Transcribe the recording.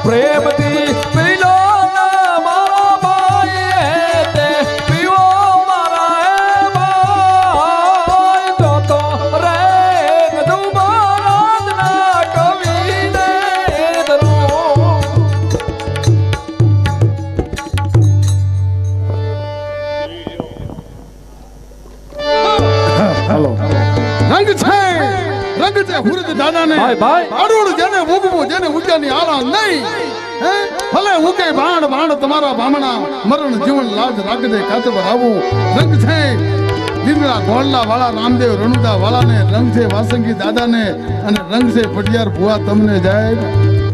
પ્રેમથી પીલો ના મારા ભાઈ તે પીવો મારા ભાઈ તો રે ગધુ મહારાજ ના કવિને હાલો રંગ છે હુરજ દાદાને ભાઈ આડોડ જેને ઉગવું જેને ઉગ્યાની આળા નહીં હે ભલે ઉગે બાણ તમારા બામણા મરણ જીવન લાજ રાખજે કાતર આવું રંગ છે લીમડા ગોળલા વાળા રામદેવ રણુદા વાળાને રંગ છે વાસંગી દાદાને અને રંગ છે પટિયાર ભુવા તમને જાય